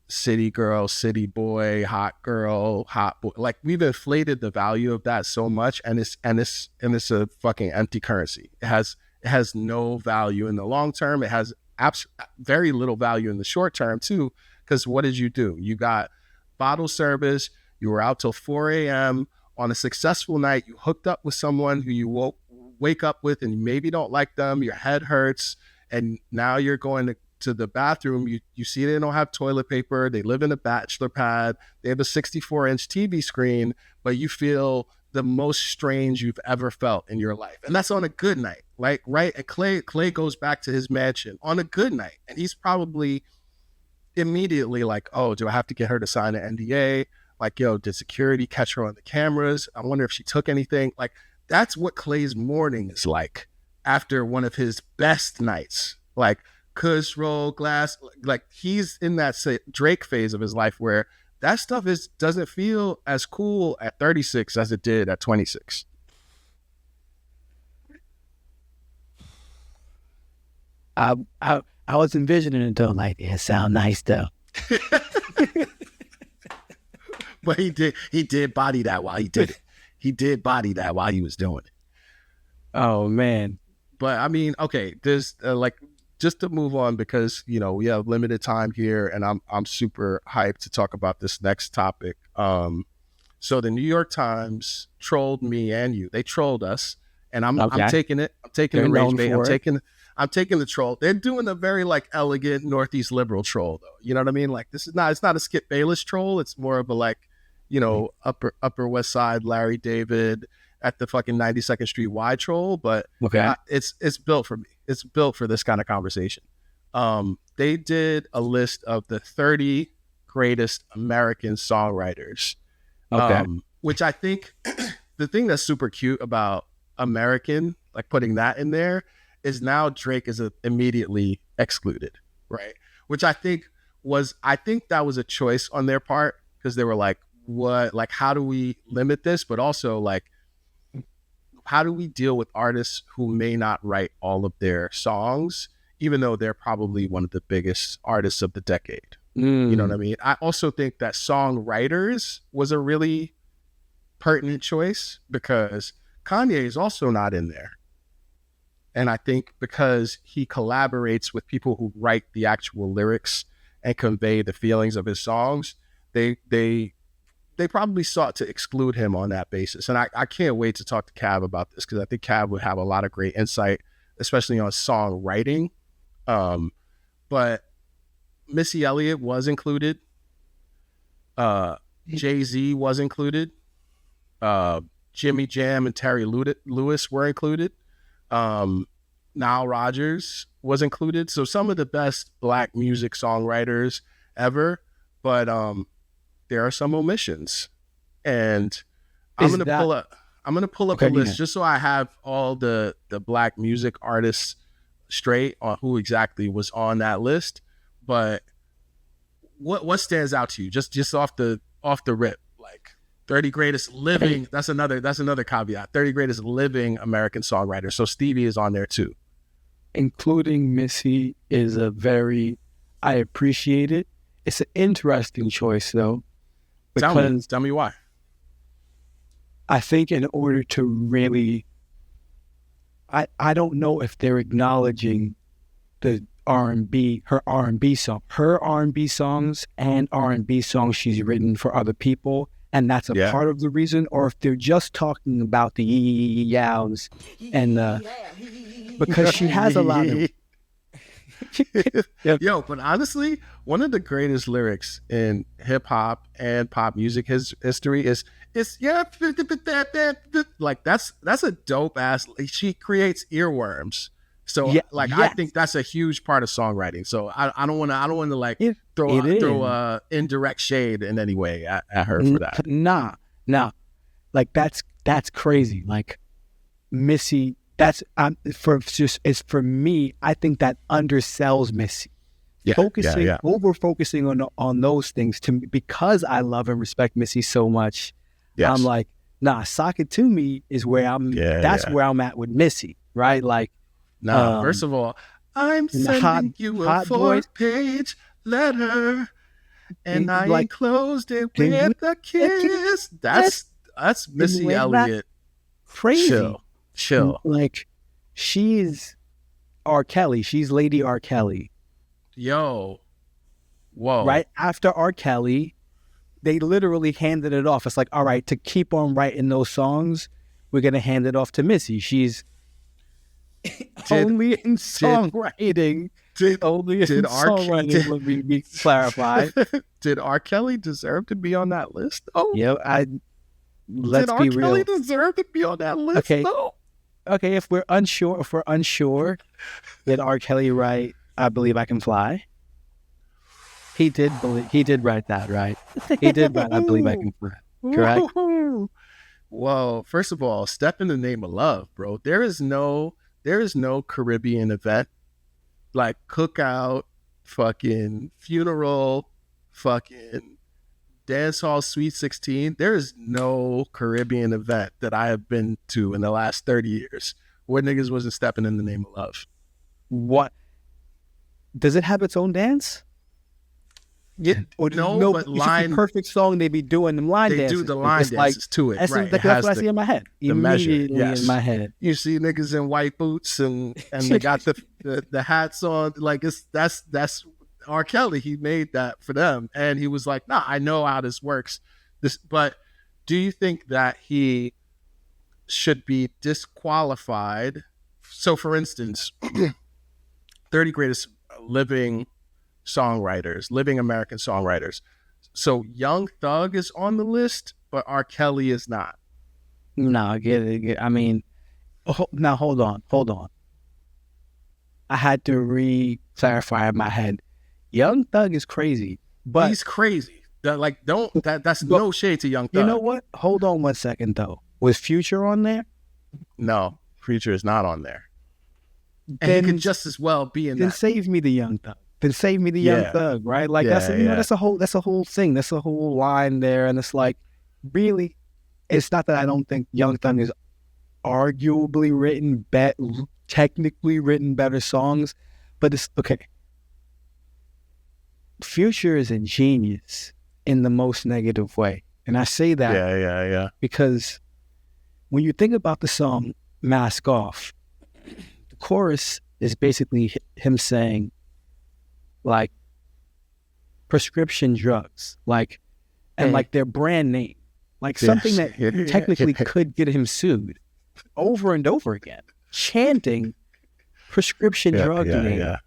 city girl, city boy, hot girl, hot boy. Like we've inflated the value of that so much, and it's a fucking empty currency. It has no value in the long term. It has very little value in the short term too. Because what did you do? You got bottle service. You were out till 4 a.m. on a successful night. You hooked up with someone who you wake up with, and you maybe don't like them. Your head hurts, and now you're going to the bathroom. You see they don't have toilet paper. They live in a bachelor pad. They have a 64-inch TV screen, but you feel the most strange you've ever felt in your life. And that's on a good night, like, right? And Klay goes back to his mansion on a good night, and he's probably immediately like, oh, do I have to get her to sign an NDA? Like, yo, did security catch her on the cameras? I wonder if she took anything. Like, that's what Klay's morning is like after one of his best nights. Like, Kush roll, glass, like he's in that Drake phase of his life where that stuff doesn't feel as cool at 36 as it did at 26. I was envisioning it though, like it sound nice though. But he did body that while he did it. He did body that while he was doing it. Oh man. But I mean, okay, there's just to move on, because we have limited time here, and I'm super hyped to talk about this next topic. So the New York Times trolled me and you. They trolled us, and I'm taking it. I'm taking the rage bait. I'm taking the troll. They're doing a very like elegant Northeast liberal troll though. You know what I mean? Like it's not a Skip Bayless troll. It's more of a like, Upper West Side Larry David at the fucking 92nd Street Y troll, but it's built for me. It's built for this kind of conversation. They did a list of the 30 greatest American songwriters, which I think the thing that's super cute about American, like putting that in there, is now Drake is immediately excluded, right? Which I think that was a choice on their part, because they were like, what, like, how do we limit this? But also, like, how do we deal with artists who may not write all of their songs, even though they're probably one of the biggest artists of the decade? You know what I mean? I also think that songwriters was a really pertinent choice, because Kanye is also not in there. And I think because he collaborates with people who write the actual lyrics and convey the feelings of his songs, they probably sought to exclude him on that basis. And I can't wait to talk to Cav about this, because I think Cav would have a lot of great insight, especially on songwriting. But Missy Elliott was included. Jay-Z was included. Jimmy Jam and Terry Lewis were included. Nile Rodgers was included. So some of the best Black music songwriters ever, but there are some omissions. And I'm gonna pull up a list just so I have all the Black music artists straight on who exactly was on that list. But what stands out to you? Just off the rip, like 30 greatest living. That's another caveat. 30 greatest living American songwriters. So Stevie is on there too. Including Missy is I appreciate it. It's an interesting choice though. Tell me why. I think in order to really, I don't know if they're acknowledging the R&B songs and R&B songs she's written for other people, and that's a part of the reason, or if they're just talking about the yows and because she has a lot of Yo, but honestly, one of the greatest lyrics in hip hop and pop music history is like that's a dope ass. She creates earworms. So I think that's a huge part of songwriting. So I don't want to like throw indirect shade in any way at her for that. Nah, like that's crazy. Like Missy, that's for me. I think that undersells Missy. Over focusing on those things because I love and respect Missy so much. Yes. I'm like, nah, Sock It To Me is where where I'm at with Missy, right? Like, first of all, I'm sending you a 4-page letter, and I enclosed it with a kiss. That's Missy Elliott. Crazy. Chill. Like, she's R. Kelly. She's Lady R. Kelly. Yo. Whoa. Right after R. Kelly, they literally handed it off. It's like, all right, to keep on writing those songs, we're going to hand it off to Missy. She's only in songwriting. Let me clarify. Did R. Kelly deserve to be on that list? Oh, yeah. Let's be real. Did R. Kelly deserve to be on that list? Okay. No. Okay. If we're unsure, did R. Kelly write "I Believe I Can Fly"? He did write that, right? He did write "I Believe I Can Fly." Correct. Well, first of all, "Step in the Name of Love," bro. There is no Caribbean event like cookout, fucking funeral, fucking dance hall, Sweet 16. There is no Caribbean event that I have been to in the last 30 years where niggas wasn't stepping in the name of love. What? Does it have its own dance? Yeah, but line perfect song. They be doing them line dances. They do the line dances to it, right? That's what I see in my head. The measure, in my head. You see niggas in white boots and they got the hats on. Like that's R. Kelly. He made that for them, and he was like, "Nah, I know how this works." But do you think that he should be disqualified? So, for instance, 30 greatest living American songwriters. So Young Thug is on the list, but R. Kelly is not. No, I get it. I mean, now hold on. I had to re-clarify in my head. Young Thug is crazy, but he's crazy. That's no shade to Young Thug. You know what? Hold on 1 second though. Was Future on there? No, Future is not on there. And he could just as well be in then that. Save Me the Young Thug. Then Save Me the Young Thug, right? Like that's a whole thing. That's a whole line there. And it's like, really, it's not that I don't think Young Thug is arguably technically written better songs, but it's okay. Future is a genius in the most negative way. And I say that because when you think about the song Mask Off, the chorus is basically him saying, like, prescription drugs, like, and like their brand name, like something that technically could get him sued over and over again, chanting prescription drug name. Yeah.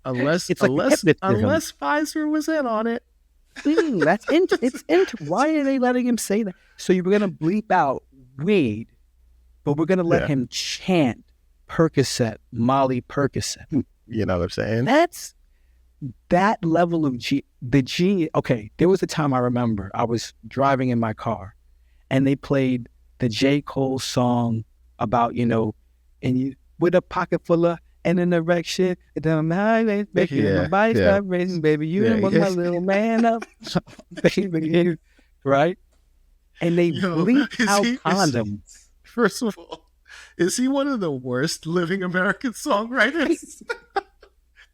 Unless Pfizer was in on it. Why are they letting him say that? So you were going to bleep out weed, but we're going to let him chant Percocet, Molly Percocet. You know what I'm saying? That's that level of the genius. Okay, there was a time I remember I was driving in my car and they played the J. Cole song about, and you with a pocket full of and an erection, and then my body start raising, baby. You was my little man up, baby, right? And they bleeped out condoms. First of all, is he one of the worst living American songwriters?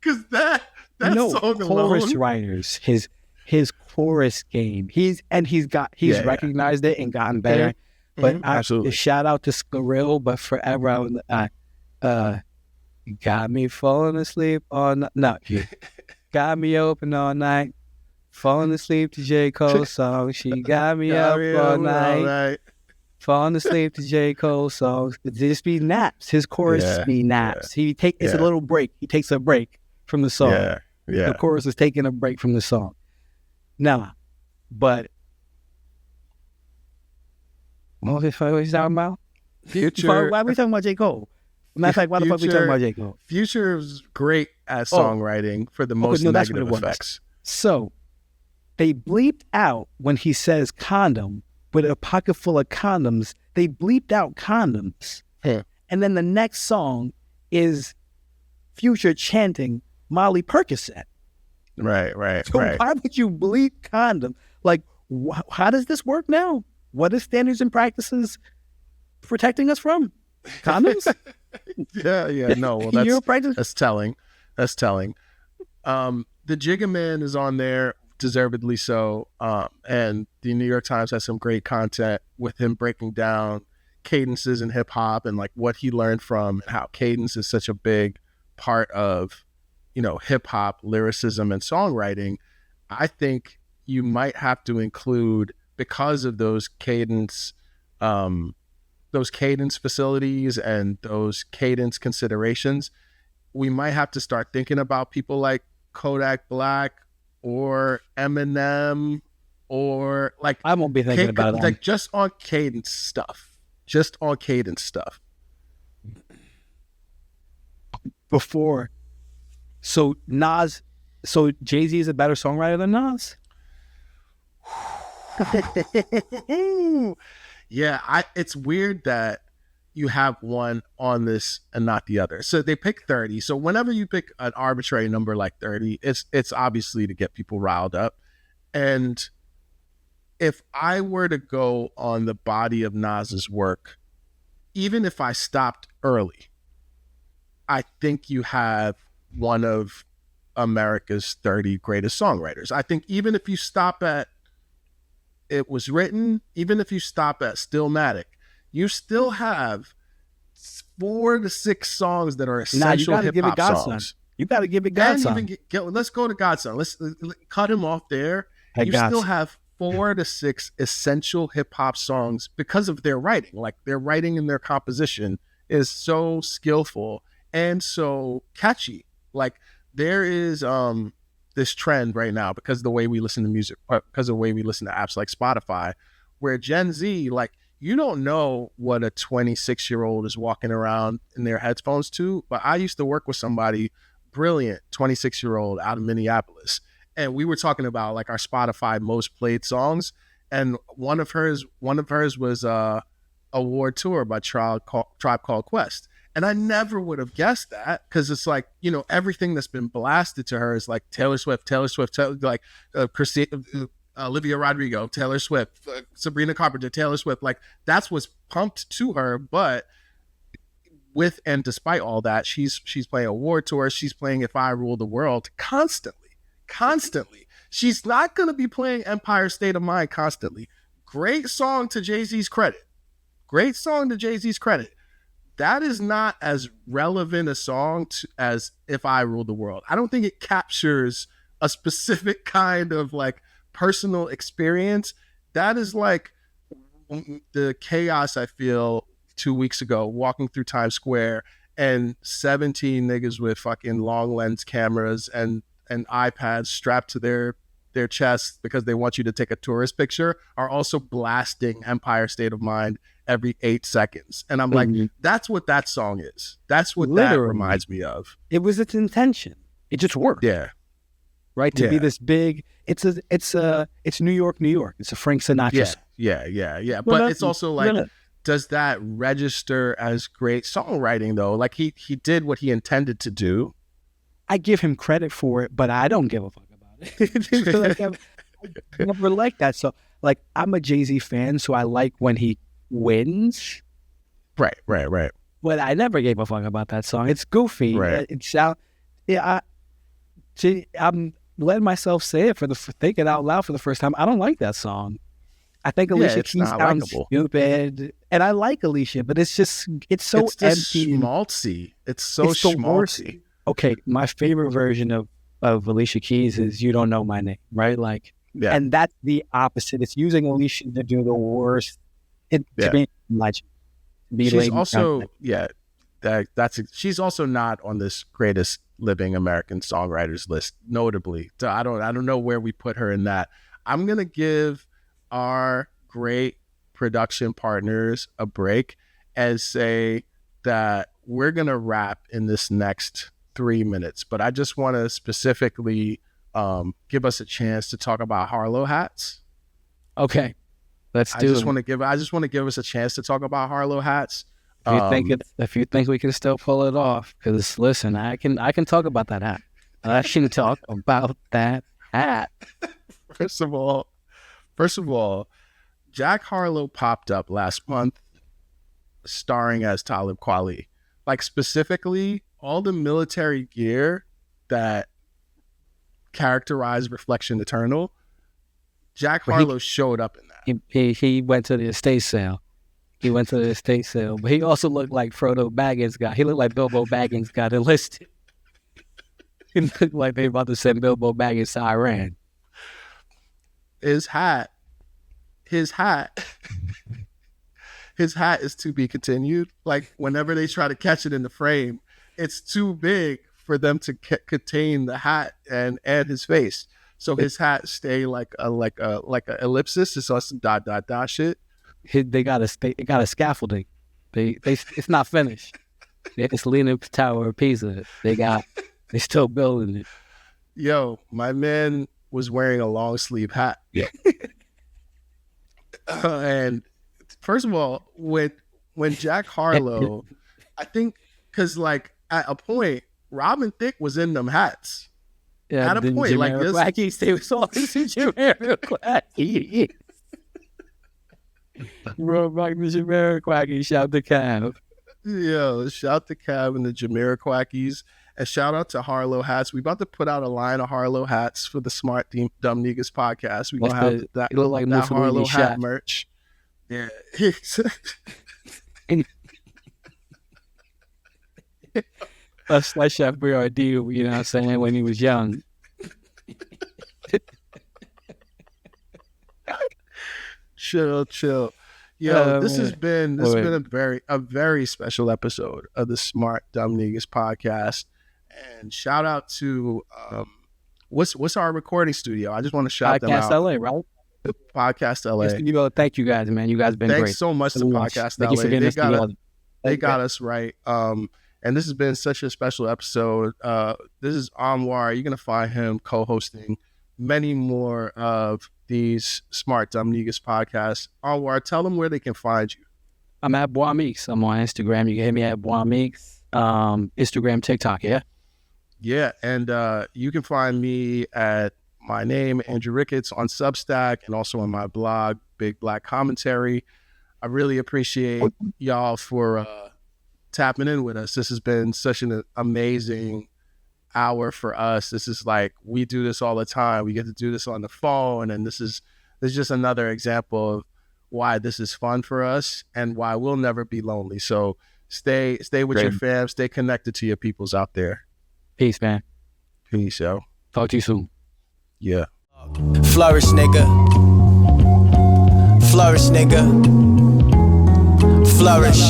Because that song chorus alone, writers, his chorus game. He's recognized it and gotten better. But absolutely, shout out to Skrill, but forever got me falling asleep all night. No, got me open all night, falling asleep to J. Cole songs. She got me up all night, falling asleep to J. Cole songs. Just be naps. His chorus be naps. It's a little break. He takes a break from the song. The chorus is taking a break from the song. Nah, but what are we talking about? Future. Why are we talking about J. Cole? Matter of fact, why the fuck are we talking about J. Cole? Future's great at songwriting for the most negative effects. So they bleeped out when he says condom with a pocket full of condoms. They bleeped out condoms. And then the next song is Future chanting Molly Percocet. Right. So why would you bleep condom? Like, how does this work now? What is standards and practices protecting us from? Condoms? No, well, that's telling. The Jigga Man is on there, deservedly so. And the New York Times has some great content with him breaking down cadences in hip hop and like what he learned from and how cadence is such a big part of, hip hop lyricism and songwriting. I think you might have to include, because of those cadence facilities and those cadence considerations, we might have to start thinking about people like Kodak Black or Eminem, or like, I won't be thinking about it. Like just on cadence stuff. Before, so Jay-Z is a better songwriter than Nas? Yeah, it's weird that you have one on this and not the other. So they pick 30. So whenever you pick an arbitrary number like 30, it's obviously to get people riled up. And if I were to go on the body of Nas's work, even if I stopped early, I think you have one of America's 30 greatest songwriters. I think even if you stop at It Was Written, even if you stop at Stillmatic, you still have 4 to 6 songs that are essential hip hop songs. You got to give it Godson. Let's go to Godson. Let's cut him off there. You still have 4 to 6 essential hip hop songs because of their writing. Like their writing and their composition is so skillful and so catchy. Like there is this trend right now, because of the way we listen to music, because of the way we listen to apps like Spotify, where Gen Z, like, you don't know what a 26-year-old is walking around in their headphones to. But I used to work with somebody brilliant, 26-year-old out of Minneapolis, and we were talking about like our Spotify most played songs, and one of hers was award tour by Tribe Called Quest. And I never would have guessed that, because it's like, everything that's been blasted to her is like Taylor Swift, like Olivia Rodrigo, Taylor Swift, Sabrina Carpenter, Taylor Swift. Like, that's what's pumped to her. But with and despite all that, she's playing award tours. She's playing If I Rule the World constantly. She's not going to be playing Empire State of Mind constantly. Great song to Jay-Z's credit. That is not as relevant a song as If I Rule the World. I don't think it captures a specific kind of like personal experience. That is like the chaos I feel 2 weeks ago walking through Times Square and 17 niggas with fucking long lens cameras and iPads strapped to their chests because they want you to take a tourist picture are also blasting Empire State of Mind every 8 seconds. And I'm like, that's what that song is. That's what that reminds me of. It was its intention. It just worked. Yeah. Right? To be this big, it's New York. It's a Frank Sinatra song. Yeah. But it's also like, does that register as great songwriting though? Like he did what he intended to do. I give him credit for it, but I don't give a fuck about it. I never liked that. So like, I'm a Jay-Z fan, so I like when he wins. Right. But I never gave a fuck about that song. It's goofy. Right. I'm letting myself say it for thinking out loud for the first time. I don't like that song. I think Alicia Keys sounds stupid, and I like Alicia, but it's so empty, schmaltzy. It's so schmaltzy. Okay, my favorite version of Alicia Keys is "You Don't Know My Name," right? Like, and that's the opposite. It's using Alicia to do the worst. To be legend. She's also she's also not on this greatest living American songwriters list. Notably, so I don't know where we put her in that. I'm gonna give our great production partners a break and say that we're gonna wrap in this next 3 minutes, but I just want to specifically give us a chance to talk about Harlow hats. Okay, let's do it. I just want to give us a chance to talk about Harlow hats. If you think we can still pull it off, because listen, I can talk about that hat. I can talk about that hat. First of all, Jack Harlow popped up last month, starring as Talib Kweli. Like, specifically, all the military gear that characterized Reflection Eternal, Jack Harlow showed up in that. He went to the estate sale. But he also looked like Frodo Baggins he looked like Bilbo Baggins got enlisted. He looked like they about to send Bilbo Baggins to Iran. His hat is to be continued. Like, whenever they try to catch it in the frame, it's too big for them to contain the hat and his face. So his hat stay like a ellipsis. It's all some ... shit. They got a scaffolding. It's not finished. It's leaning Tower of Pisa. They still building it. Yo, my man was wearing a long sleeve hat. Yeah. And first of all, when Jack Harlow, I think, because like at a point, Robin Thicke was in them hats. Yeah, at a point like this, they was all in Jamiroquai. Run back the Jamiroquai, shout the cab. Yo, shout the cab and the Jamiroquais. And shout out to Harlow hats. We about to put out a line of Harlow hats for the Smart Dumb Negus podcast. We're going to have that Harlow hat merch. Yeah. That's like Chef Boyardee, you know what I'm saying, when he was young. Chill. Yo, this has been a very special episode of the Smart Dumb Negus podcast. And shout out to what's our recording studio? I just want to shout them out. Podcast LA, right? Podcast LA. Thank you guys, man. You guys been great. Thanks so much to Podcast LA. They got us right. And this has been such a special episode. This is Anwar. You're gonna find him co-hosting many more of these Smart Dumb Negus podcasts. Anwar, tell them where they can find you. I'm at Bois Meeks. I'm on Instagram. You can hit me at Bois Meeks. Instagram, TikTok, yeah? Yeah, and you can find me at my name, Andrew Ricketts, on Substack and also on my blog, Big Black Commentary. I really appreciate y'all for tapping in with us. This has been such an amazing hour for us. This is like, we do this all the time. We get to do this on the phone, and this is just another example of why this is fun for us and why we'll never be lonely. So stay with your fam, stay connected to your peoples out there. Peace, man. Peace, yo. Talk to you soon. Yeah. Flourish, nigga. Flourish, nigga. Flourish.